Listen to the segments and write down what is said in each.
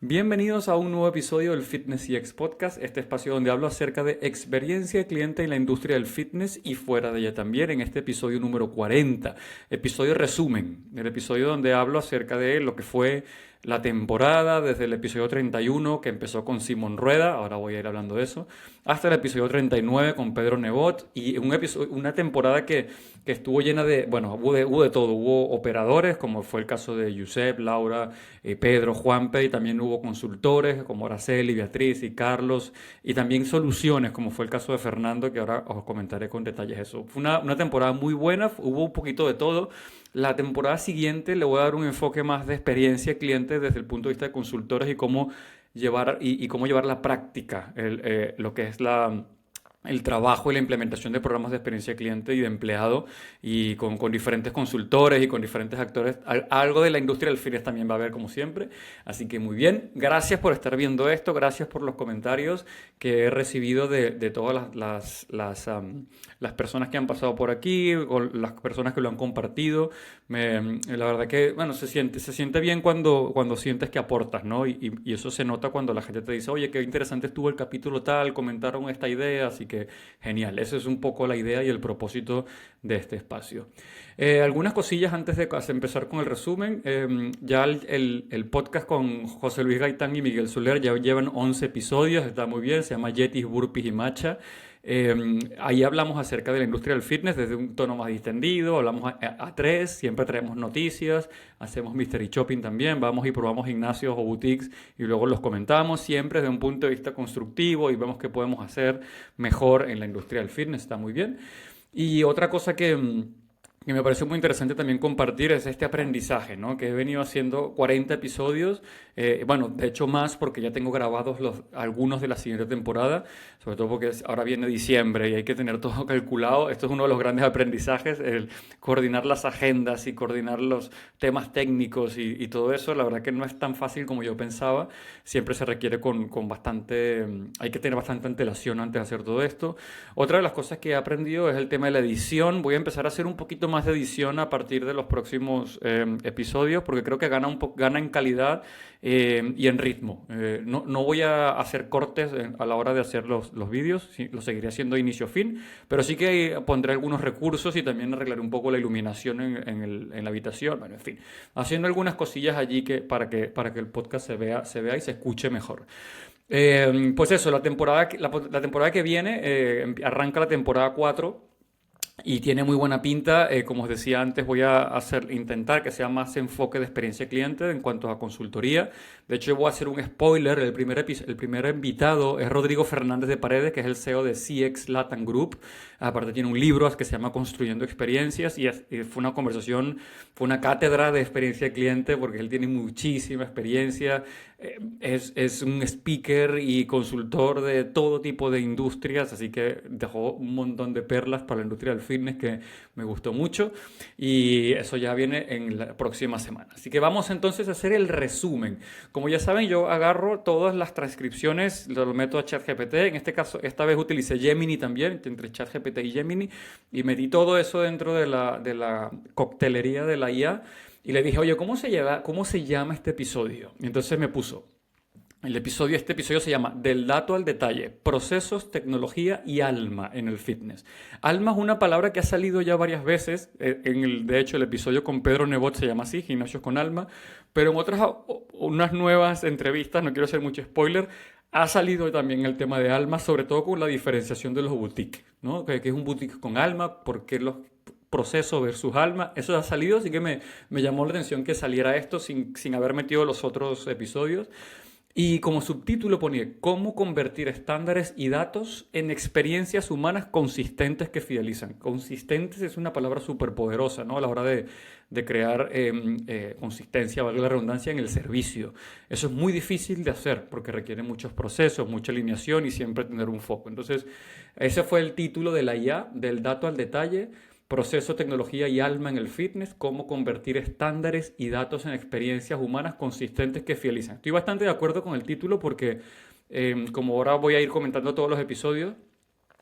Bienvenidos a un nuevo episodio del Fitness CX Podcast, este espacio donde hablo acerca de experiencia de cliente en la industria del fitness y fuera de ella también, en este episodio número 40, episodio resumen, el episodio donde hablo acerca de lo que fue la temporada, desde el episodio 31 que empezó con Simón Rueda, ahora voy a ir hablando de eso, hasta el episodio 39 con Pedro Nebot, y una temporada que estuvo llena de, bueno, hubo de todo, hubo operadores, como fue el caso de Josep, Laura, Pedro, Juanpe, y también hubo consultores como Araceli, Beatriz y Carlos, y también soluciones, como fue el caso de Fernando, que ahora os comentaré con detalles eso. Fue una temporada muy buena, hubo un poquito de todo. La temporada siguiente le voy a dar un enfoque más de experiencia cliente desde el punto de vista de consultores y cómo llevar, y cómo llevar la práctica, lo que es el trabajo y la implementación de programas de experiencia cliente y de empleado y con diferentes consultores y con diferentes actores. Algo de la industria del fitness también va a haber como siempre. Así que muy bien, gracias por estar viendo esto, gracias por los comentarios que he recibido de todas las personas que han pasado por aquí o las personas que lo han compartido. La verdad que, bueno, se siente bien cuando sientes que aportas, ¿no? Y eso se nota cuando la gente te dice, oye, qué interesante estuvo el capítulo tal, comentaron esta idea, así que genial. Esa es un poco la idea y el propósito de este espacio. Algunas cosillas antes de empezar con el resumen. Ya el podcast con José Luis Gaitán y Miguel Soler ya llevan 11 episodios, está muy bien, se llama Yetis, Burpees y Matcha. Ahí hablamos acerca de la industria del fitness desde un tono más distendido, hablamos a tres, siempre traemos noticias, hacemos mystery shopping también, vamos y probamos gimnasios o boutiques y luego los comentamos siempre desde un punto de vista constructivo y vemos qué podemos hacer mejor en la industria del fitness, está muy bien. Y otra cosa que me pareció muy interesante también compartir es este aprendizaje, ¿no? Que he venido haciendo 40 episodios, bueno, de hecho más porque ya tengo grabados algunos de la siguiente temporada, sobre todo porque ahora viene diciembre y hay que tener todo calculado. Esto es uno de los grandes aprendizajes, el coordinar las agendas y coordinar los temas técnicos y todo eso. La verdad que no es tan fácil como yo pensaba, siempre se requiere con bastante, hay que tener bastante antelación antes de hacer todo esto. Otra de las cosas que he aprendido es el tema de la edición. Voy a empezar a hacer un poquito más de edición a partir de los próximos episodios porque creo que gana en calidad y en ritmo. No voy a hacer cortes a la hora de hacer los vídeos, sí, lo seguiré haciendo de inicio a fin, pero sí que pondré algunos recursos y también arreglaré un poco la iluminación en la habitación, bueno, en fin, haciendo algunas cosillas allí para que el podcast se vea y se escuche mejor. Pues eso, la temporada que viene arranca la temporada 4 y tiene muy buena pinta. Como os decía antes, voy a intentar que sea más enfoque de experiencia cliente en cuanto a consultoría. De hecho, voy a hacer un spoiler. El primer invitado es Rodrigo Fernández de Paredes, que es el CEO de CX Latam Group. Aparte tiene un libro que se llama Construyendo Experiencias y fue una conversación, fue una cátedra de experiencia cliente porque él tiene muchísima experiencia. Es un speaker y consultor de todo tipo de industrias, así que dejó un montón de perlas para la industria del fitness que me gustó mucho y eso ya viene en la próxima semana. Así que vamos entonces a hacer el resumen. Como ya saben, yo agarro todas las transcripciones, lo meto a ChatGPT. En este caso, esta vez utilicé Gemini también, entre ChatGPT y Gemini, y metí todo eso dentro de la coctelería de la IA. Y le dije, oye, ¿cómo se llama este episodio? Y entonces me puso, este episodio se llama Del dato al detalle, procesos, tecnología y alma en el fitness. Alma es una palabra que ha salido ya varias veces, de hecho el episodio con Pedro Nebot se llama así, Gimnasios con Alma, pero en unas nuevas entrevistas, no quiero hacer mucho spoiler, ha salido también el tema de alma, sobre todo con la diferenciación de los boutiques, ¿no? Que es un boutique con alma, por qué los proceso versus alma, eso ha salido, así que me llamó la atención que saliera esto sin haber metido los otros episodios. Y como subtítulo ponía, ¿cómo convertir estándares y datos en experiencias humanas consistentes que fidelizan? Consistentes es una palabra súper poderosa, ¿no? A la hora de crear consistencia, valga la redundancia, en el servicio. Eso es muy difícil de hacer porque requiere muchos procesos, mucha alineación y siempre tener un foco. Entonces, ese fue el título de la IA, del dato al detalle. Proceso, tecnología y alma en el fitness, cómo convertir estándares y datos en experiencias humanas consistentes que fidelizan. Estoy bastante de acuerdo con el título porque, como ahora voy a ir comentando todos los episodios,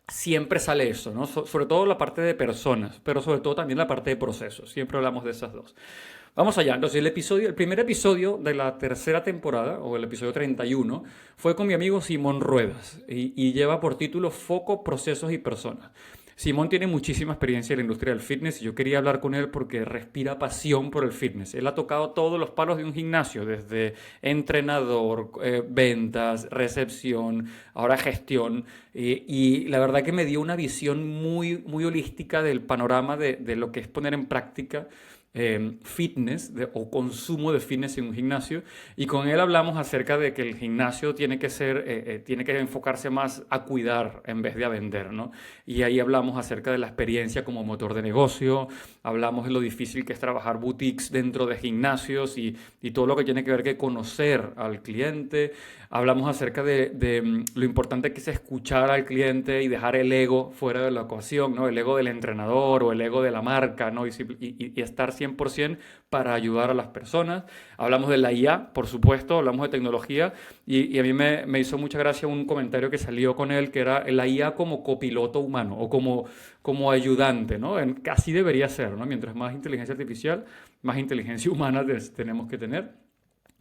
siempre sale eso, ¿no? Sobre todo la parte de personas, pero sobre todo también la parte de procesos. Siempre hablamos de esas dos. Vamos allá. Entonces, el primer episodio de la tercera temporada, o el episodio 31, fue con mi amigo Simón Ruedas y lleva por título Foco, Procesos y Personas. Simón tiene muchísima experiencia en la industria del fitness y yo quería hablar con él porque respira pasión por el fitness. Él ha tocado todos los palos de un gimnasio, desde entrenador, ventas, recepción, ahora gestión. Y la verdad que me dio una visión muy, muy holística del panorama de lo que es poner en práctica fitness o consumo de fitness en un gimnasio, y con él hablamos acerca de que el gimnasio tiene que ser, tiene que enfocarse más a cuidar en vez de a vender, ¿no? Y ahí hablamos acerca de la experiencia como motor de negocio, hablamos de lo difícil que es trabajar boutiques dentro de gimnasios y todo lo que tiene que ver que conocer al cliente. Hablamos acerca de lo importante que es escuchar al cliente y dejar el ego fuera de la ecuación, ¿no? El ego del entrenador o el ego de la marca, ¿no? Y estar 100% para ayudar a las personas. Hablamos de la IA, por supuesto, hablamos de tecnología y a mí me hizo mucha gracia un comentario que salió con él, que era la IA como copiloto humano o como ayudante, ¿no? Así debería ser, ¿no? Mientras más inteligencia artificial, más inteligencia humana tenemos que tener.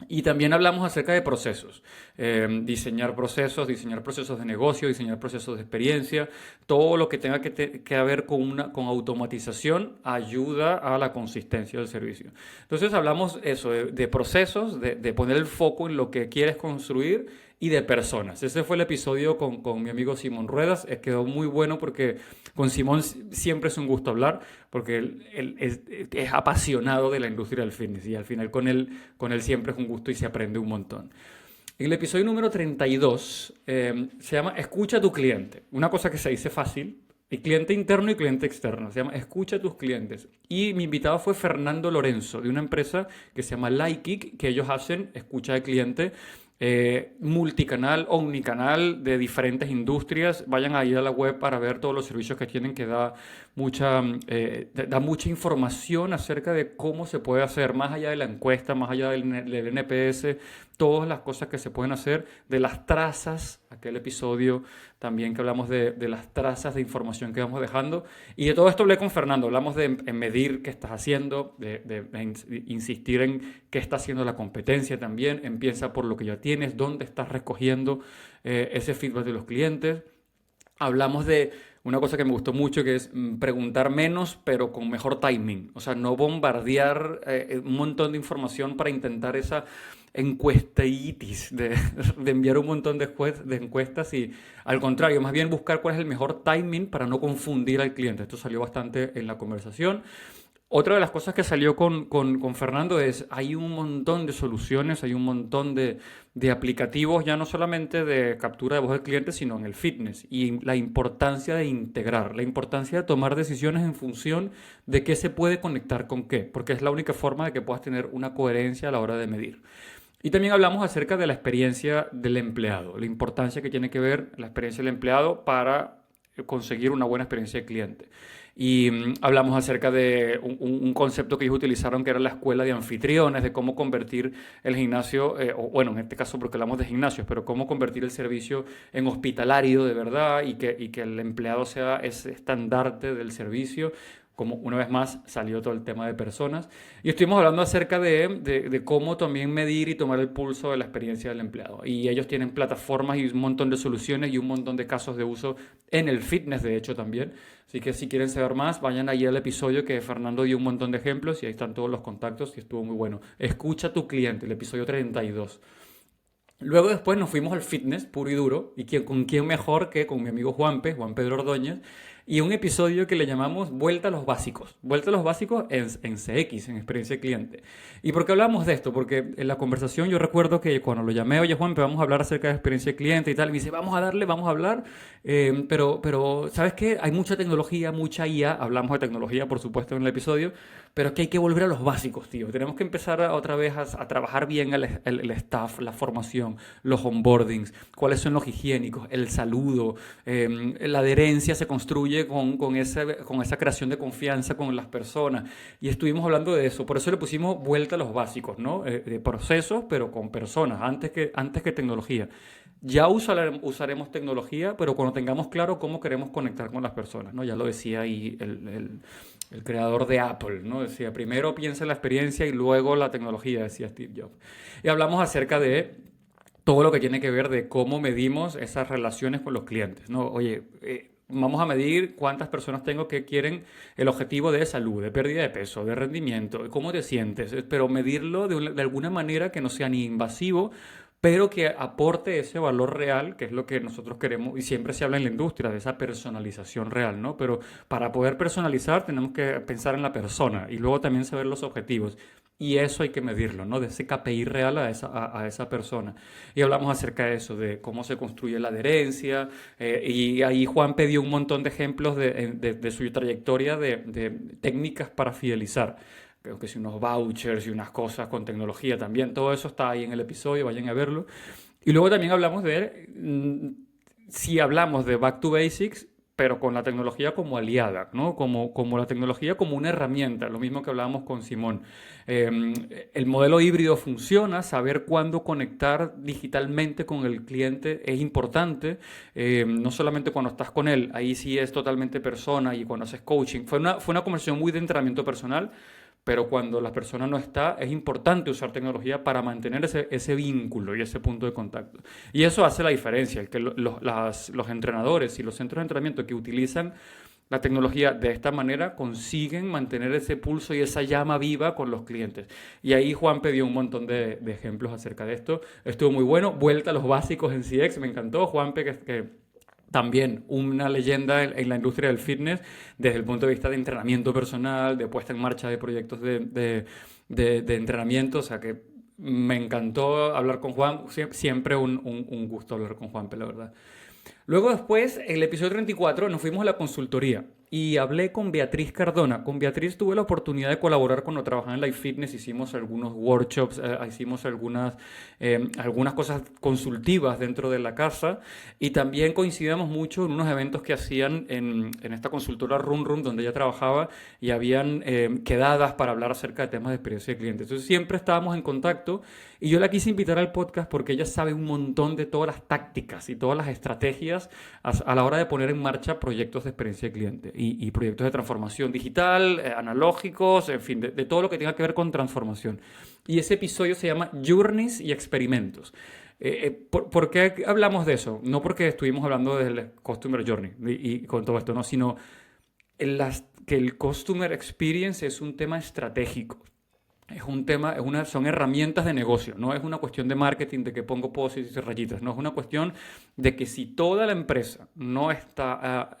Y también hablamos acerca de procesos, diseñar procesos de negocio, diseñar procesos de experiencia, todo lo que tenga que ver con automatización ayuda a la consistencia del servicio. Entonces hablamos eso, de procesos, de poner el foco en lo que quieres construir y de personas. Ese fue el episodio con mi amigo Simón Ruedas. Quedó muy bueno porque con Simón siempre es un gusto hablar porque él es apasionado de la industria del fitness y al final con él siempre es un gusto y se aprende un montón. En el episodio número 32 se llama Escucha a tu cliente. Una cosa que se dice fácil, y cliente interno y cliente externo. Se llama Escucha a tus clientes. Y mi invitado fue Fernando Lorenzo, de una empresa que se llama Likeik, que ellos hacen escucha de cliente multicanal, omnicanal, de diferentes industrias. Vayan ahí a la web para ver todos los servicios que tienen, que da mucha información acerca de cómo se puede hacer, más allá de la encuesta, más allá del NPS, todas las cosas que se pueden hacer, de las trazas, aquel episodio también que hablamos de las trazas de información que vamos dejando. Y de todo esto hablé con Fernando, hablamos de medir qué estás haciendo, de insistir en qué está haciendo la competencia también, empieza por lo que ya tienes, dónde estás recogiendo ese feedback de los clientes. Hablamos de una cosa que me gustó mucho, que es preguntar menos, pero con mejor timing. O sea, no bombardear un montón de información para intentar esa encuestaitis de enviar un montón de encuestas y, al contrario, más bien buscar cuál es el mejor timing para no confundir al cliente. Esto salió bastante en la conversación. Otra de las cosas que salió con Fernando es, hay un montón de soluciones, hay un montón de aplicativos, ya no solamente de captura de voz del cliente, sino en el fitness. Y la importancia de integrar, la importancia de tomar decisiones en función de qué se puede conectar con qué, porque es la única forma de que puedas tener una coherencia a la hora de medir. Y también hablamos acerca de la experiencia del empleado, la importancia que tiene que ver la experiencia del empleado para conseguir una buena experiencia de cliente. Y hablamos acerca de un concepto que ellos utilizaron, que era la escuela de anfitriones, de cómo convertir el gimnasio, bueno, en este caso porque hablamos de gimnasios, pero cómo convertir el servicio en hospitalario de verdad y que el empleado sea ese estandarte del servicio. Como una vez más salió todo el tema de personas. Y estuvimos hablando acerca de cómo también medir y tomar el pulso de la experiencia del empleado. Y ellos tienen plataformas y un montón de soluciones y un montón de casos de uso en el fitness, de hecho, también. Así que si quieren saber más, vayan ahí al episodio que Fernando dio un montón de ejemplos y ahí están todos los contactos y estuvo muy bueno. Escucha a tu cliente, el episodio 32. Luego después nos fuimos al fitness puro y duro, y con quién mejor que con mi amigo Juan Pedro Ordóñez, y un episodio que le llamamos Vuelta a los Básicos. Vuelta a los Básicos en CX, en experiencia de cliente. ¿Y por qué hablamos de esto? Porque en la conversación yo recuerdo que cuando lo llamé, oye Juan, vamos a hablar acerca de experiencia de cliente y tal, y me dice, vamos a darle, vamos a hablar, pero ¿sabes qué? Hay mucha tecnología, mucha IA, hablamos de tecnología por supuesto en el episodio, pero que hay que volver a los básicos, tío. Tenemos que empezar otra vez a trabajar bien el staff, la formación, los onboardings, cuáles son los higiénicos, el saludo, la adherencia se construye construye con esa creación de confianza con las personas. Y estuvimos hablando de eso. Por eso le pusimos vuelta a los básicos, ¿no? De procesos, pero con personas, antes que tecnología. Ya usaremos tecnología, pero cuando tengamos claro cómo queremos conectar con las personas, ¿no? Ya lo decía ahí el creador de Apple, ¿no? Decía, primero piensa en la experiencia y luego la tecnología, decía Steve Jobs. Y hablamos acerca de todo lo que tiene que ver de cómo medimos esas relaciones con los clientes, ¿no? Oye, vamos a medir cuántas personas tengo que quieren el objetivo de salud, de pérdida de peso, de rendimiento, cómo te sientes, pero medirlo de alguna manera que no sea ni invasivo, pero que aporte ese valor real, que es lo que nosotros queremos, y siempre se habla en la industria de esa personalización real, ¿no? Pero para poder personalizar tenemos que pensar en la persona y luego también saber los objetivos. Y eso hay que medirlo, ¿no? De ese KPI real a esa persona. Y hablamos acerca de eso, de cómo se construye la adherencia. Y ahí Juan dio un montón de ejemplos de su trayectoria de técnicas para fidelizar. Creo que si unos vouchers y unas cosas con tecnología también. Todo eso está ahí en el episodio, vayan a verlo. Y luego también hablamos si hablamos de Back to Basics, pero con la tecnología como aliada, ¿no? Como la tecnología como una herramienta, lo mismo que hablábamos con Simón. El modelo híbrido funciona, saber cuándo conectar digitalmente con el cliente es importante, no solamente cuando estás con él, ahí sí es totalmente persona y cuando haces coaching. Fue una conversación muy de entrenamiento personal, pero cuando la persona no está, es importante usar tecnología para mantener ese vínculo y ese punto de contacto. Y eso hace la diferencia, el que los entrenadores y los centros de entrenamiento que utilizan la tecnología de esta manera consiguen mantener ese pulso y esa llama viva con los clientes. Y ahí Juan dio un montón de ejemplos acerca de esto. Estuvo muy bueno. Vuelta a los básicos en CX, me encantó. Juan que también una leyenda en la industria del fitness desde el punto de vista de entrenamiento personal, de puesta en marcha de proyectos de entrenamiento. O sea que me encantó hablar con Juan. Siempre un gusto hablar con Juan, la verdad. Luego después, en el episodio 34, nos fuimos a la consultoría y hablé con Beatriz Cardona. Con Beatriz tuve la oportunidad de colaborar cuando trabajaba en Life Fitness. Hicimos algunos workshops, hicimos algunas cosas consultivas dentro de la casa y también coincidíamos mucho en unos eventos que hacían en esta consultora Run Run, donde ella trabajaba, y habían quedadas para hablar acerca de temas de experiencia de cliente. Entonces siempre estábamos en contacto y yo la quise invitar al podcast porque ella sabe un montón de todas las tácticas y todas las estrategias a la hora de poner en marcha proyectos de experiencia de cliente y proyectos de transformación digital, analógicos, en fin, de todo lo que tenga que ver con transformación. Y ese episodio se llama Journeys y Experimentos. ¿Por qué hablamos de eso? No porque estuvimos hablando del Customer Journey y con todo esto, no, sino que el Customer Experience es un tema estratégico. Es un tema, son herramientas de negocio, no es una cuestión de marketing, de que pongo posts y rayitas, no es una cuestión de que si toda la empresa no está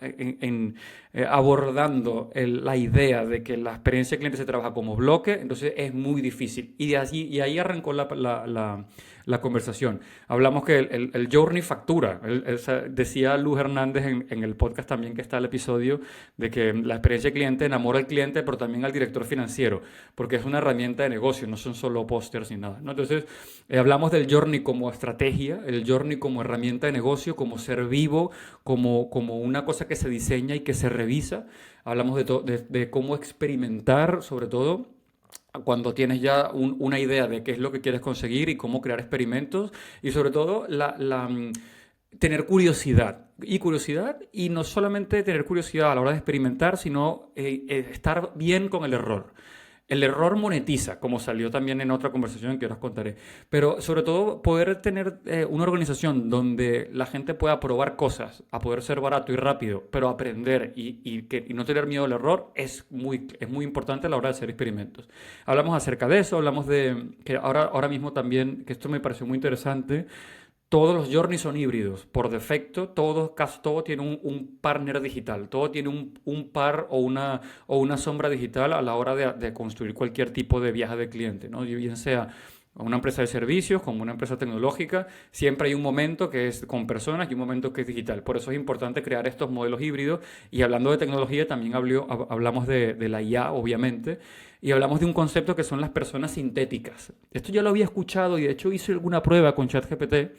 abordando la idea de que la experiencia de cliente se trabaja como bloque, entonces es muy difícil. Y ahí arrancó la conversación. Hablamos que el journey factura. Decía Luz Hernández en el podcast también que está el episodio de que la experiencia de cliente enamora al cliente, pero también al director financiero, porque es una herramienta de negocio, no son solo pósters ni nada, ¿no? Entonces, hablamos del journey como estrategia, el journey como herramienta de negocio, como ser vivo, como una cosa que se diseña y que se revisa. Hablamos de cómo experimentar, sobre todo cuando tienes ya una idea de qué es lo que quieres conseguir y cómo crear experimentos, y sobre todo tener curiosidad. Y no solamente tener curiosidad a la hora de experimentar, sino estar bien con el error. El error monetiza, como salió también en otra conversación que ahora os contaré. Pero sobre todo poder tener una organización donde la gente pueda probar cosas, a poder ser barato y rápido, pero aprender y no tener miedo al error es muy importante a la hora de hacer experimentos. Hablamos acerca de eso, hablamos de que ahora mismo también, que esto me pareció muy interesante, todos los journeys son híbridos. Por defecto, casi todo tiene un partner digital. Todo tiene un par o una sombra digital a la hora de construir cualquier tipo de viaje de cliente, ¿no? Y bien sea una empresa de servicios, como una empresa tecnológica, siempre hay un momento que es con personas y un momento que es digital. Por eso es importante crear estos modelos híbridos. Y hablando de tecnología, también hablamos de la IA, obviamente, y hablamos de un concepto que son las personas sintéticas. Esto ya lo había escuchado y de hecho hice alguna prueba con ChatGPT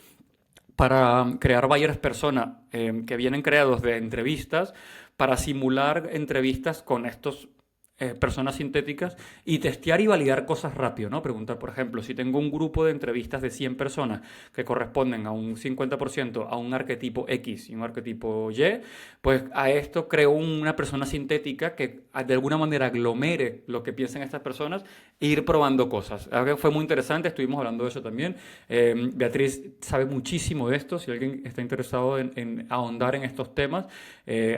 para crear buyers persona que vienen creados de entrevistas, para simular entrevistas con estos personas sintéticas y testear y validar cosas rápido, ¿no? Preguntar, por ejemplo, si tengo un grupo de entrevistas de 100 personas que corresponden a un 50% a un arquetipo X y un arquetipo Y, pues a esto creo una persona sintética que de alguna manera aglomere lo que piensan estas personas e ir probando cosas. Algo que fue muy interesante, estuvimos hablando de eso también. Beatriz sabe muchísimo de esto, si alguien está interesado en ahondar en estos temas,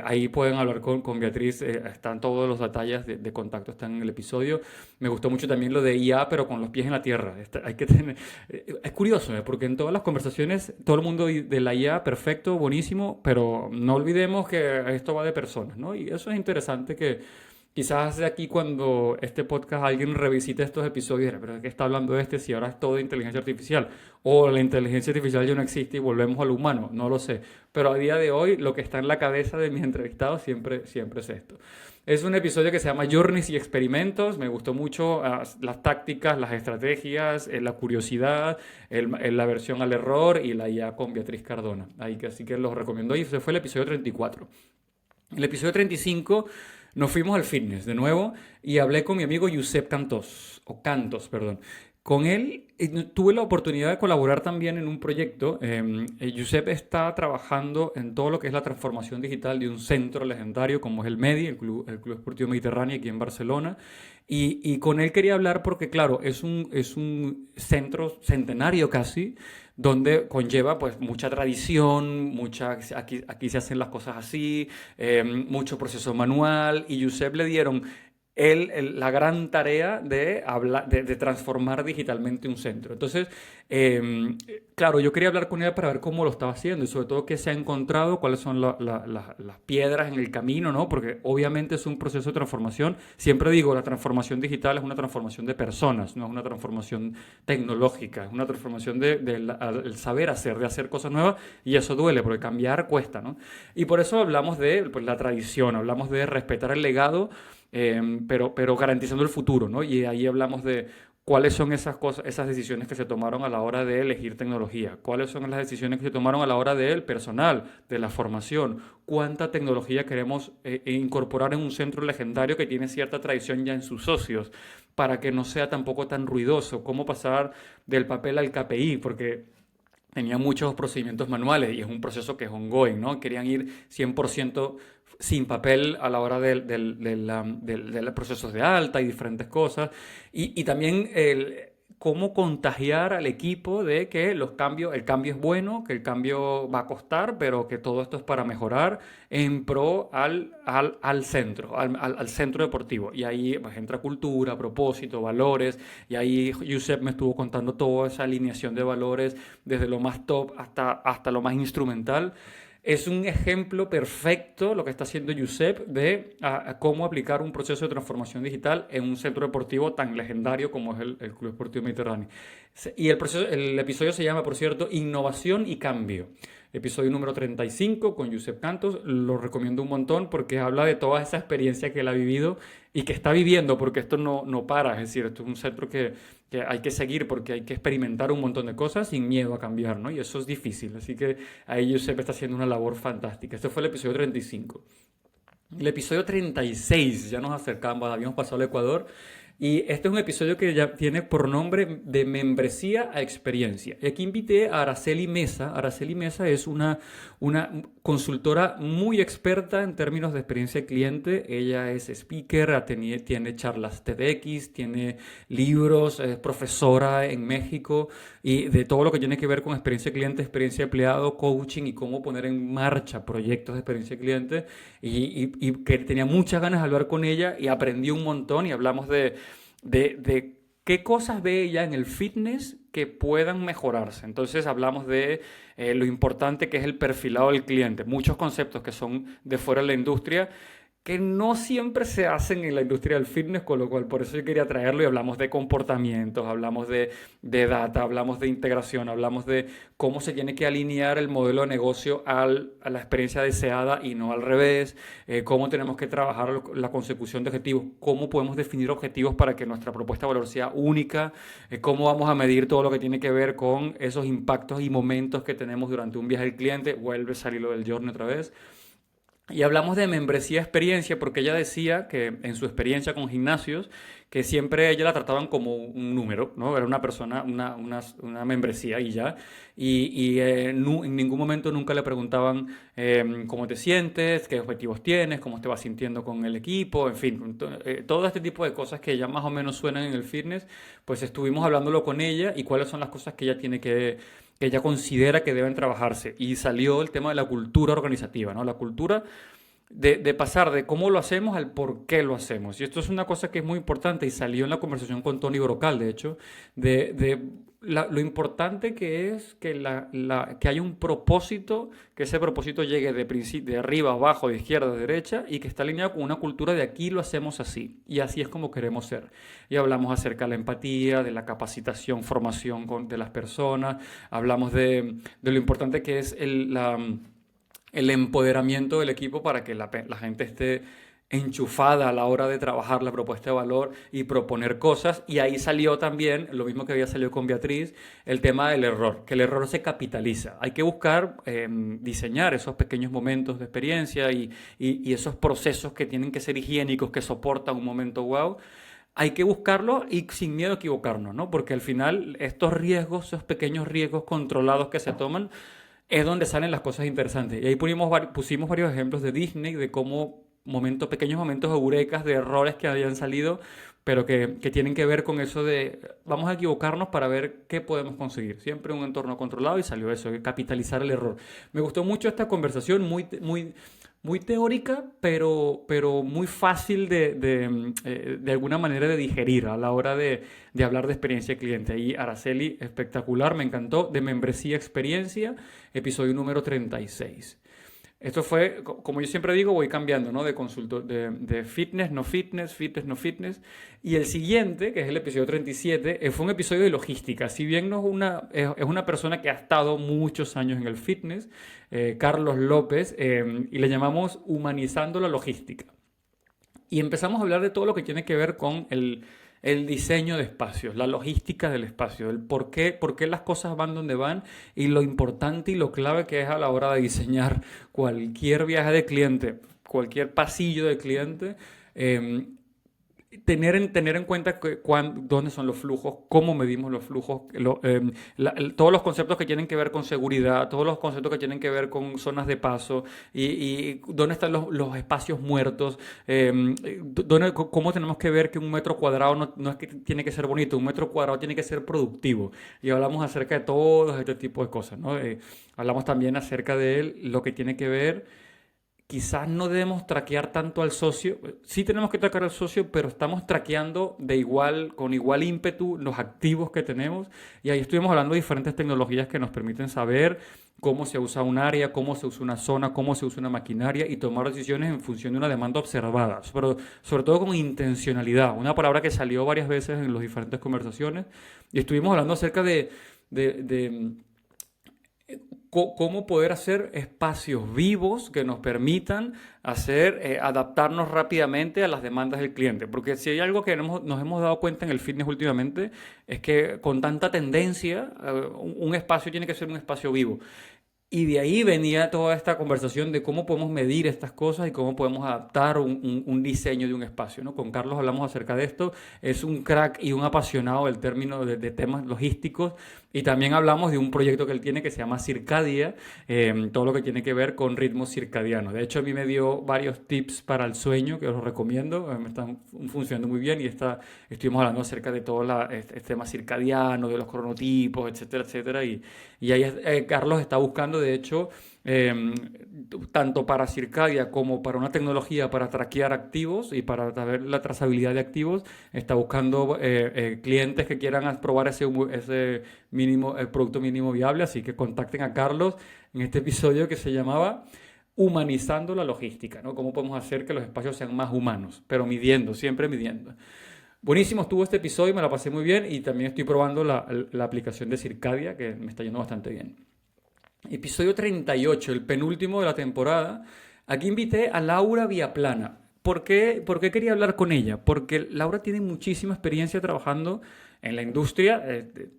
ahí pueden hablar con Beatriz, están todos los detalles de contacto, están en el episodio. Me gustó mucho también lo de IA, pero con los pies en la tierra. Hay que tener, es curioso, porque en todas las conversaciones todo el mundo de la IA, perfecto, buenísimo, pero no olvidemos que esto va de personas, ¿no? Y eso es interesante que quizás de aquí cuando este podcast alguien revisite estos episodios, pero ¿de qué está hablando este si ahora es todo inteligencia artificial? O la inteligencia artificial ya no existe y volvemos al humano, no lo sé. Pero a día de hoy lo que está en la cabeza de mis entrevistados siempre es esto. Es un episodio que se llama Journeys y Experimentos. Me gustó mucho las tácticas, las estrategias, la curiosidad, la aversión al error y la IA con Beatriz Cardona. Así que los recomiendo. Y ese fue el episodio 34. El episodio 35 nos fuimos al fitness de nuevo y hablé con mi amigo Josep Cantos, perdón. Con él tuve la oportunidad de colaborar también en un proyecto. Josep está trabajando en todo lo que es la transformación digital de un centro legendario como es el MEDI, el Club Esportivo Mediterráneo aquí en Barcelona. Y con él quería hablar porque, claro, es un centro centenario casi, donde conlleva pues mucha tradición, aquí se hacen las cosas así, mucho proceso manual, y Josep le dieron la gran tarea de transformar digitalmente un centro. Entonces, claro, yo quería hablar con él para ver cómo lo estaba haciendo y sobre todo qué se ha encontrado, cuáles son las piedras en el camino, ¿no? Porque obviamente es un proceso de transformación. Siempre digo, la transformación digital es una transformación de personas, no es una transformación tecnológica, es una transformación del saber hacer, de hacer cosas nuevas, y eso duele porque cambiar cuesta, ¿no? Y por eso hablamos de pues, la tradición, hablamos de respetar el legado, pero garantizando el futuro, ¿no? Y ahí hablamos de cuáles son esas cosas, esas decisiones que se tomaron a la hora de elegir tecnología, cuáles son las decisiones que se tomaron a la hora del personal, de la formación, cuánta tecnología queremos incorporar en un centro legendario que tiene cierta tradición ya en sus socios, para que no sea tampoco tan ruidoso, cómo pasar del papel al KPI, porque tenía muchos procedimientos manuales y es un proceso que es ongoing, ¿no? Querían ir 100% sin papel a la hora de los procesos de alta y diferentes cosas. Y también cómo contagiar al equipo de que el cambio es bueno, que el cambio va a costar, pero que todo esto es para mejorar en pro al centro, al centro deportivo. Y ahí pues, entra cultura, propósito, valores, y ahí Josep me estuvo contando toda esa alineación de valores, desde lo más top hasta lo más instrumental. Es un ejemplo perfecto lo que está haciendo Josep de cómo aplicar un proceso de transformación digital en un centro deportivo tan legendario como es el Club Esportivo Mediterráneo. Y el episodio se llama, por cierto, Innovación y Cambio. Episodio número 35 con Josep Cantos. Lo recomiendo un montón porque habla de toda esa experiencia que él ha vivido y que está viviendo, porque esto no para. Es decir, esto es un centro que hay que seguir porque hay que experimentar un montón de cosas sin miedo a cambiar, ¿no? Y eso es difícil. Así que ahí Josep está haciendo una labor fantástica. Este fue el episodio 35. El episodio 36, ya nos acercamos, habíamos pasado al Ecuador. Y este es un episodio que ya tiene por nombre de membresía a experiencia. Y aquí invité a Araceli Mesa. Araceli Mesa es una consultora muy experta en términos de experiencia de cliente. Ella es speaker, tiene charlas TEDx, tiene libros, es profesora en México y de todo lo que tiene que ver con experiencia de cliente, experiencia de empleado, coaching y cómo poner en marcha proyectos de experiencia de cliente. Y que tenía muchas ganas de hablar con ella y aprendí un montón y hablamos de qué cosas ve ella en el fitness que puedan mejorarse. Entonces hablamos de lo importante que es el perfilado del cliente, muchos conceptos que son de fuera de la industria que no siempre se hacen en la industria del fitness, con lo cual por eso yo quería traerlo y hablamos de comportamientos, hablamos de data, hablamos de integración, hablamos de cómo se tiene que alinear el modelo de negocio a la experiencia deseada y no al revés, cómo tenemos que trabajar la consecución de objetivos, cómo podemos definir objetivos para que nuestra propuesta de valor sea única, cómo vamos a medir todo lo que tiene que ver con esos impactos y momentos que tenemos durante un viaje del cliente, vuelve a salir lo del journey otra vez. Y hablamos de membresía experiencia porque ella decía que en su experiencia con gimnasios, que siempre ella la trataban como un número, ¿no? Era una persona, una membresía y ya. En ningún momento nunca le preguntaban cómo te sientes, qué objetivos tienes, cómo te vas sintiendo con el equipo, en fin, todo este tipo de cosas que ya más o menos suenan en el fitness, pues estuvimos hablándolo con ella y cuáles son las cosas que ella tiene que ella considera que deben trabajarse. Y salió el tema de la cultura organizativa, ¿no? La cultura de pasar de cómo lo hacemos al por qué lo hacemos. Y esto es una cosa que es muy importante y salió en la conversación con Tony Brocal, de hecho, lo importante que es que haya un propósito, que ese propósito llegue de arriba, abajo, de izquierda, de derecha y que está alineado con una cultura de aquí lo hacemos así y así es como queremos ser. Y hablamos acerca de la empatía, de la capacitación, formación de las personas, hablamos de lo importante que es el empoderamiento del equipo para que la gente esté enchufada a la hora de trabajar la propuesta de valor y proponer cosas. Y ahí salió también, lo mismo que había salido con Beatriz, el tema del error, que el error se capitaliza. Hay que buscar diseñar esos pequeños momentos de experiencia y esos procesos que tienen que ser higiénicos, que soportan un momento wow. Hay que buscarlo y sin miedo a equivocarnos, ¿no? Porque al final estos riesgos, esos pequeños riesgos controlados que se toman, es donde salen las cosas interesantes. Y ahí pusimos varios ejemplos de Disney, de cómo pequeños momentos eurecas de errores que habían salido, pero que tienen que ver con eso de vamos a equivocarnos para ver qué podemos conseguir. Siempre un entorno controlado y salió eso, capitalizar el error. Me gustó mucho esta conversación, muy teórica, pero muy fácil de alguna manera de digerir a la hora de hablar de experiencia cliente. Y Araceli, espectacular, me encantó, de membresía experiencia, episodio número 36. Esto fue, como yo siempre digo, voy cambiando, ¿no? De consultor, de fitness, no fitness, fitness, no fitness. Y el siguiente, que es el episodio 37, fue un episodio de logística. Si bien no es una persona que ha estado muchos años en el fitness, Carlos López, y le llamamos Humanizando la Logística. Y empezamos a hablar de todo lo que tiene que ver con el diseño de espacios, la logística del espacio, el por qué las cosas van donde van y lo importante y lo clave que es a la hora de diseñar cualquier viaje de cliente, cualquier pasillo de cliente. Tener en cuenta dónde son los flujos, cómo medimos los flujos, todos los conceptos que tienen que ver con seguridad, todos los conceptos que tienen que ver con zonas de paso y dónde están los espacios muertos, cómo tenemos que ver que un metro cuadrado no es que tiene que ser bonito, un metro cuadrado tiene que ser productivo. Y hablamos acerca de todo este tipo de cosas, ¿no? Hablamos también acerca de lo que tiene que ver. Quizás no debemos traquear tanto al socio. Sí tenemos que traquear al socio, pero estamos traqueando con igual ímpetu los activos que tenemos. Y ahí estuvimos hablando de diferentes tecnologías que nos permiten saber cómo se usa un área, cómo se usa una zona, cómo se usa una maquinaria y tomar decisiones en función de una demanda observada. Pero sobre todo con intencionalidad. Una palabra que salió varias veces en las diferentes conversaciones. Y estuvimos hablando acerca de cómo poder hacer espacios vivos que nos permitan adaptarnos rápidamente a las demandas del cliente. Porque si hay algo que nos hemos dado cuenta en el fitness últimamente, es que con tanta tendencia, un espacio tiene que ser un espacio vivo. Y de ahí venía toda esta conversación de cómo podemos medir estas cosas y cómo podemos adaptar un diseño de un espacio, ¿no? Con Carlos hablamos acerca de esto. Es un crack y un apasionado del término de temas logísticos. Y también hablamos de un proyecto que él tiene que se llama Circadia, todo lo que tiene que ver con ritmos circadianos. De hecho, a mí me dio varios tips para el sueño que os los recomiendo. Me están funcionando muy bien y estuvimos hablando acerca de todo este tema circadiano, de los cronotipos, etcétera, etcétera. Y ahí Carlos está buscando, de hecho, tanto para Circadia como para una tecnología para traquear activos y para saber la trazabilidad de activos, está buscando clientes que quieran probar ese producto mínimo viable, así que contacten a Carlos en este episodio que se llamaba Humanizando la Logística, ¿no? Cómo podemos hacer que los espacios sean más humanos, pero siempre midiendo. Buenísimo estuvo este episodio, me la pasé muy bien y también estoy probando la aplicación de Circadia, que me está yendo bastante bien. Episodio 38, el penúltimo de la temporada. Aquí invité a Laura Viaplana. ¿Por qué quería hablar con ella? Porque Laura tiene muchísima experiencia trabajando en la industria,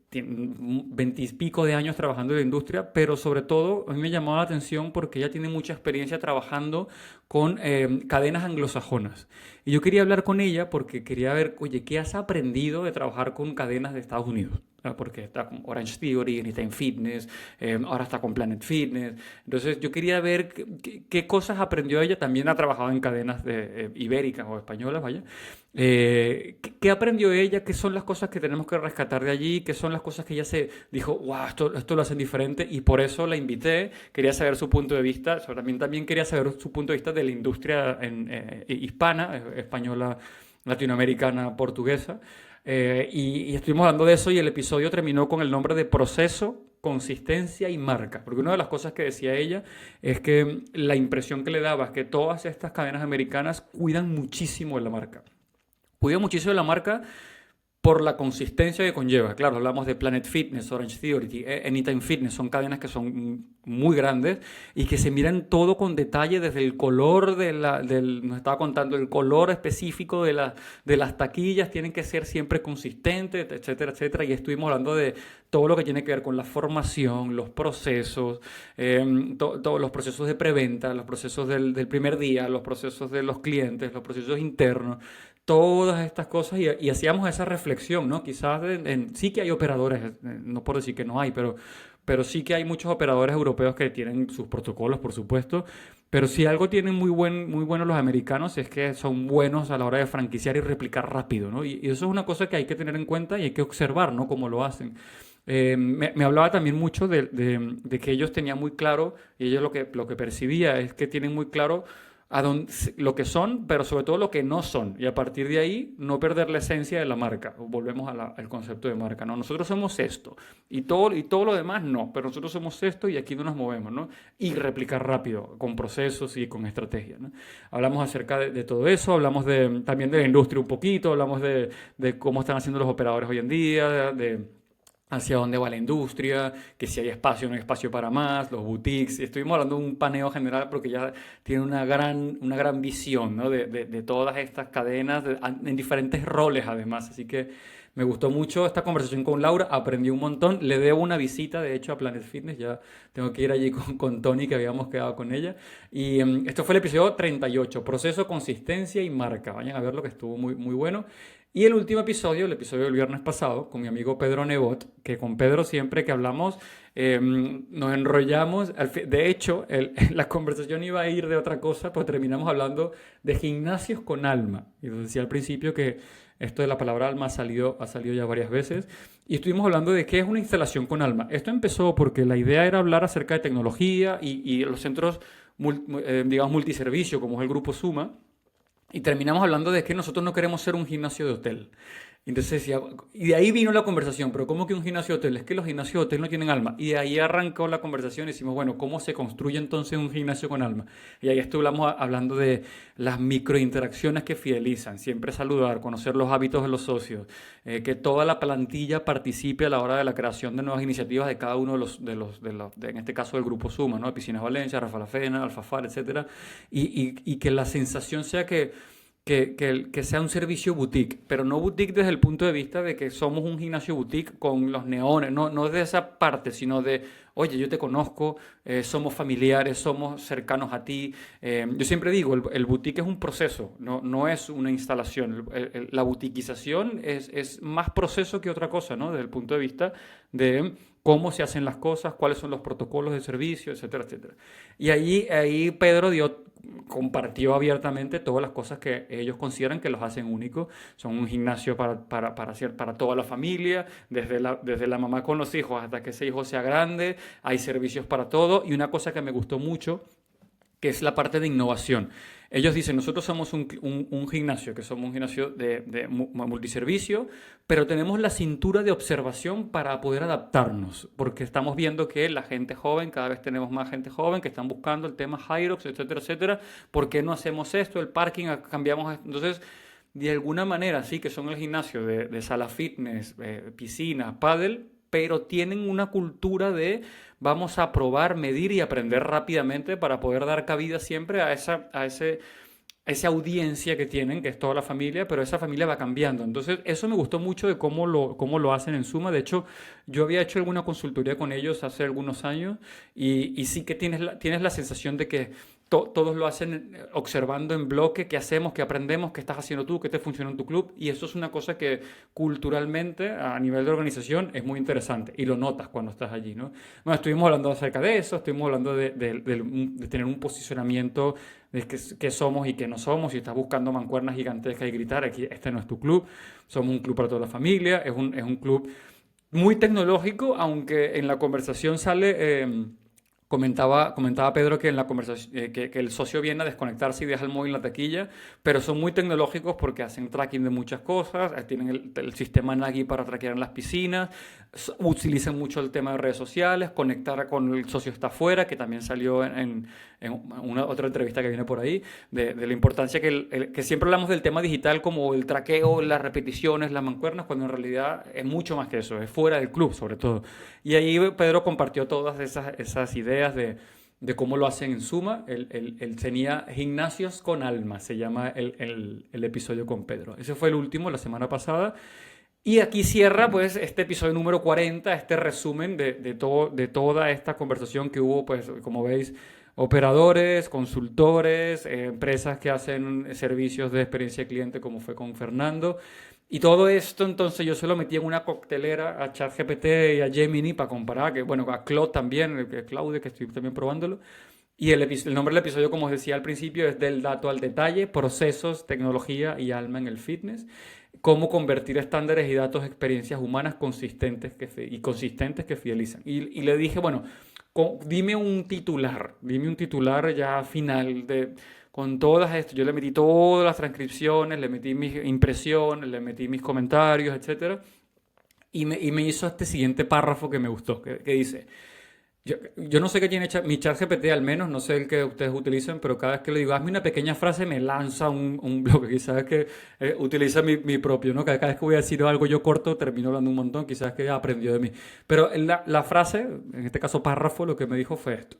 tiene 20 y pico de años trabajando en la industria, pero sobre todo a mí me llamaba la atención porque ella tiene mucha experiencia trabajando con cadenas anglosajonas. Y yo quería hablar con ella porque quería ver, oye, ¿qué has aprendido de trabajar con cadenas de Estados Unidos? Porque está con Orange Theory, Anytime Fitness, ahora está con Planet Fitness. Entonces yo quería ver qué cosas aprendió ella. También ha trabajado en cadenas ibéricas o españolas, vaya. ¿Qué aprendió ella? ¿Qué son las cosas que tenemos que rescatar de allí? ¿Qué son las cosas que ella se dijo, wow, esto lo hacen diferente? Y por eso la invité. Quería saber su punto de vista. También quería saber su punto de vista de la industria hispana, española, latinoamericana, portuguesa. Y estuvimos hablando de eso y el episodio terminó con el nombre de proceso, consistencia y marca. Porque una de las cosas que decía ella es que la impresión que le daba es que todas estas cadenas americanas cuidan muchísimo de la marca. Cuidan muchísimo de la marca por la consistencia que conlleva. Claro, hablamos de Planet Fitness, Orange Theory, Anytime Fitness, son cadenas que son muy grandes y que se miran todo con detalle, desde el color nos estaba contando, el color específico de las taquillas, tienen que ser siempre consistentes, etcétera, etcétera. Y estuvimos hablando de todo lo que tiene que ver con la formación, los procesos, todos los procesos de preventa, los procesos del primer día, los procesos de los clientes, los procesos internos, todas estas cosas y hacíamos esa reflexión, ¿no? Quizás sí que hay operadores, no por decir que no hay, pero sí que hay muchos operadores europeos que tienen sus protocolos, por supuesto, pero si algo tienen muy bueno los americanos es que son buenos a la hora de franquiciar y replicar rápido, ¿no? Y eso es una cosa que hay que tener en cuenta y hay que observar, ¿no? Cómo lo hacen. Me hablaba también mucho de que ellos tenían muy claro, y ellos lo que percibía es que tienen muy claro lo que son, pero sobre todo lo que no son. Y a partir de ahí, no perder la esencia de la marca. Volvemos al concepto de marca, ¿no? Nosotros somos esto, y todo lo demás no, pero nosotros somos esto y aquí no nos movemos, ¿no? Y replicar rápido, con procesos y con estrategias, ¿no? Hablamos acerca de todo eso, hablamos también de la industria un poquito, hablamos de cómo están haciendo los operadores hoy en día, hacia dónde va la industria, que si hay espacio o no hay espacio para más, los boutiques. Estuvimos hablando de un paneo general porque ya tiene una gran visión, ¿no? de todas estas cadenas en diferentes roles además. Así que me gustó mucho esta conversación con Laura, aprendí un montón. Le debo una visita, de hecho, a Planet Fitness. Ya tengo que ir allí con Tony, que habíamos quedado con ella. Y esto fue el episodio 38, proceso, consistencia y marca. Vayan a ver lo que estuvo muy, muy bueno. Y el último episodio, el episodio del viernes pasado, con mi amigo Pedro Nebot, que con Pedro siempre que hablamos nos enrollamos. De hecho, la conversación iba a ir de otra cosa, pues terminamos hablando de gimnasios con alma. Y lo decía al principio que esto de la palabra alma ha salido ya varias veces. Y estuvimos hablando de qué es una instalación con alma. Esto empezó porque la idea era hablar acerca de tecnología y los centros, digamos, multiservicio, como es el Grupo Suma. Y terminamos hablando de que nosotros no queremos ser un gimnasio de hotel. Entonces decía, y de ahí vino la conversación, pero ¿cómo que un gimnasio de hotel? Es que los gimnasios de hotel no tienen alma. Y de ahí arrancó la conversación y decimos, bueno, ¿cómo se construye entonces un gimnasio con alma? Y ahí estuvimos hablando de las microinteracciones que fidelizan, siempre saludar, conocer los hábitos de los socios, que toda la plantilla participe a la hora de la creación de nuevas iniciativas de cada uno en este caso del Grupo Suma, ¿no? Piscinas Valencia, Rafa La Fena, Alfafar, etcétera. Y que la sensación sea que sea un servicio boutique, pero no boutique desde el punto de vista de que somos un gimnasio boutique con los neones, no de esa parte, sino de, oye, yo te conozco, somos familiares, somos cercanos a ti. Yo siempre digo, el boutique es un proceso, no es una instalación. La boutiquización es más proceso que otra cosa, ¿no? Desde el punto de vista de cómo se hacen las cosas, cuáles son los protocolos de servicio, etcétera, etcétera. Y ahí Pedro compartió abiertamente todas las cosas que ellos consideran que los hacen únicos. Son un gimnasio para toda la familia, desde la mamá con los hijos hasta que ese hijo sea grande, hay servicios para todo. Y una cosa que me gustó mucho, que es la parte de innovación. Ellos dicen, nosotros somos un gimnasio, que somos un gimnasio de multiservicio, pero tenemos la cintura de observación para poder adaptarnos, porque estamos viendo que la gente joven, cada vez tenemos más gente joven que están buscando el tema Hyrox, etcétera, etcétera. ¿Por qué no hacemos esto? El parking, cambiamos. Entonces, de alguna manera, sí que son el gimnasio de sala fitness, piscina, pádel, pero tienen una cultura de vamos a probar, medir y aprender rápidamente para poder dar cabida siempre a ese esa audiencia que tienen, que es toda la familia, pero esa familia va cambiando. Entonces, eso me gustó mucho de cómo lo hacen en Suma. De hecho, yo había hecho alguna consultoría con ellos hace algunos años y sí que tienes la sensación de que todos lo hacen observando en bloque qué hacemos, qué aprendemos, qué estás haciendo tú, qué te funciona en tu club. Y eso es una cosa que culturalmente, a nivel de organización, es muy interesante y lo notas cuando estás allí, ¿no? Bueno, estuvimos hablando acerca de eso, estuvimos hablando de tener un posicionamiento de qué somos y qué no somos. Si estás buscando mancuernas gigantescas y gritar, aquí este no es tu club. Somos un club para toda la familia, es un club muy tecnológico, aunque en la conversación comentaba Pedro que en la conversación que el socio viene a desconectarse y deja el móvil en la taquilla, pero son muy tecnológicos porque hacen tracking de muchas cosas, tienen el sistema Nagi para trackear en las piscinas, utilizan mucho el tema de redes sociales, conectar con el socio está afuera, que también salió en una otra entrevista que viene por ahí, de la importancia que siempre hablamos del tema digital como el traqueo, las repeticiones, las mancuernas, cuando en realidad es mucho más que eso, es fuera del club sobre todo. Y ahí Pedro compartió todas esas ideas de cómo lo hacen en Suma. Él tenía Gimnasios con Alma, se llama el episodio con Pedro. Ese fue el último, la semana pasada. Y aquí cierra pues este episodio número 40, este resumen de toda esta conversación que hubo, pues como veis, operadores, consultores, empresas que hacen servicios de experiencia de cliente como fue con Fernando. Y todo esto entonces yo se lo metí en una coctelera a ChatGPT y a Gemini para comparar, que bueno, a Claude también, Claude, que estoy también probándolo. Y el nombre del episodio, como os decía al principio, es del dato al detalle, procesos, tecnología y alma en el fitness. Cómo convertir estándares y datos en experiencias humanas consistentes que fidelizan. Y le dije, bueno, dime un titular ya final con todas esto. Yo le metí todas las transcripciones, le metí mis impresiones, le metí mis comentarios, etcétera. Y me hizo este siguiente párrafo que me gustó, que dice... Yo no sé qué tiene mi ChatGPT, al menos, no sé el que ustedes utilizan, pero cada vez que le digo, hazme una pequeña frase, me lanza un bloque. Quizás que utiliza mi propio, ¿no? Cada vez que voy a decir algo yo corto, termino hablando un montón, quizás que aprendió de mí. Pero la frase, en este caso párrafo, lo que me dijo fue esto.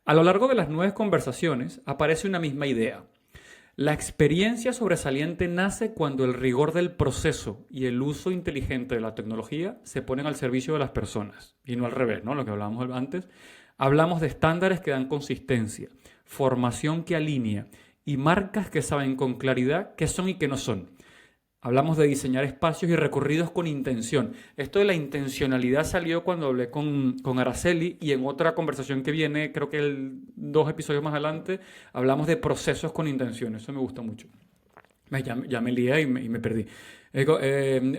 A lo largo de las 9 conversaciones aparece una misma idea. La experiencia sobresaliente nace cuando el rigor del proceso y el uso inteligente de la tecnología se ponen al servicio de las personas y no al revés, ¿no? Lo que hablábamos antes. Hablamos de estándares que dan consistencia, formación que alinea y marcas que saben con claridad qué son y qué no son. Hablamos de diseñar espacios y recorridos con intención. Esto de la intencionalidad salió cuando hablé con Araceli y en otra conversación que viene, creo que 2 episodios más adelante, hablamos de procesos con intención. Eso me gusta mucho. Ya me lié y me perdí.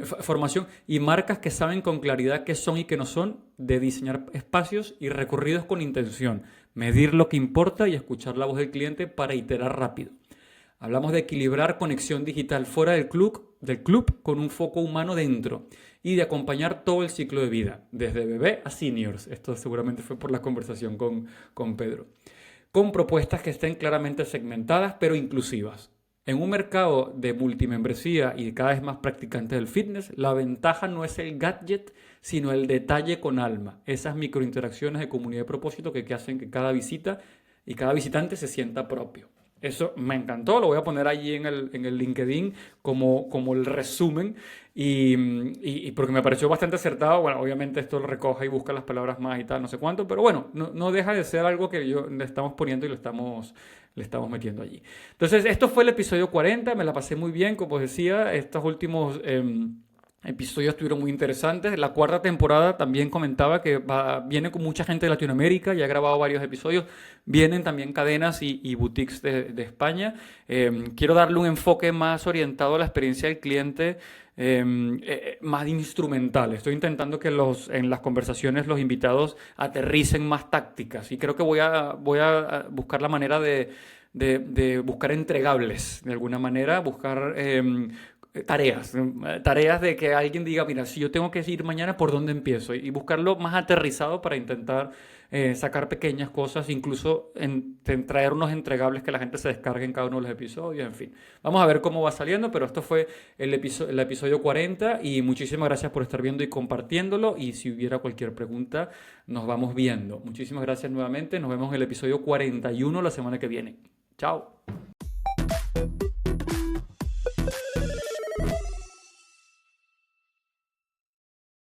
Formación y marcas que saben con claridad qué son y qué no son, de diseñar espacios y recorridos con intención, medir lo que importa y escuchar la voz del cliente para iterar rápido. Hablamos de equilibrar conexión digital fuera del club con un foco humano dentro y de acompañar todo el ciclo de vida, desde bebé a seniors. Esto seguramente fue por la conversación con Pedro. Con propuestas que estén claramente segmentadas pero inclusivas. En un mercado de multimembresía y cada vez más practicantes del fitness, la ventaja no es el gadget, sino el detalle con alma. Esas microinteracciones de comunidad de propósito que hacen que cada visita y cada visitante se sienta propio. Eso me encantó, lo voy a poner allí en el LinkedIn como el resumen y porque me pareció bastante acertado. Bueno, obviamente esto lo recoge y busca las palabras más y tal, no sé cuánto, pero bueno, no deja de ser algo que le estamos poniendo y le estamos metiendo allí. Entonces, esto fue el episodio 40, me la pasé muy bien, como os decía, estos últimos... episodios estuvieron muy interesantes. La 4ª temporada también comentaba que viene con mucha gente de Latinoamérica, ya he grabado varios episodios. Vienen también cadenas y boutiques de España. Quiero darle un enfoque más orientado a la experiencia del cliente, más instrumental. Estoy intentando que en las conversaciones los invitados aterricen más tácticas y creo que voy a buscar la manera de buscar entregables, de alguna manera, buscar... tareas de que alguien diga, mira, si yo tengo que ir mañana, ¿por dónde empiezo? Y buscarlo más aterrizado para intentar sacar pequeñas cosas, incluso traer unos entregables que la gente se descargue en cada uno de los episodios, en fin. Vamos a ver cómo va saliendo, pero esto fue el episodio 40 y muchísimas gracias por estar viendo y compartiéndolo y si hubiera cualquier pregunta, nos vamos viendo. Muchísimas gracias nuevamente, nos vemos en el episodio 41 la semana que viene. Chao.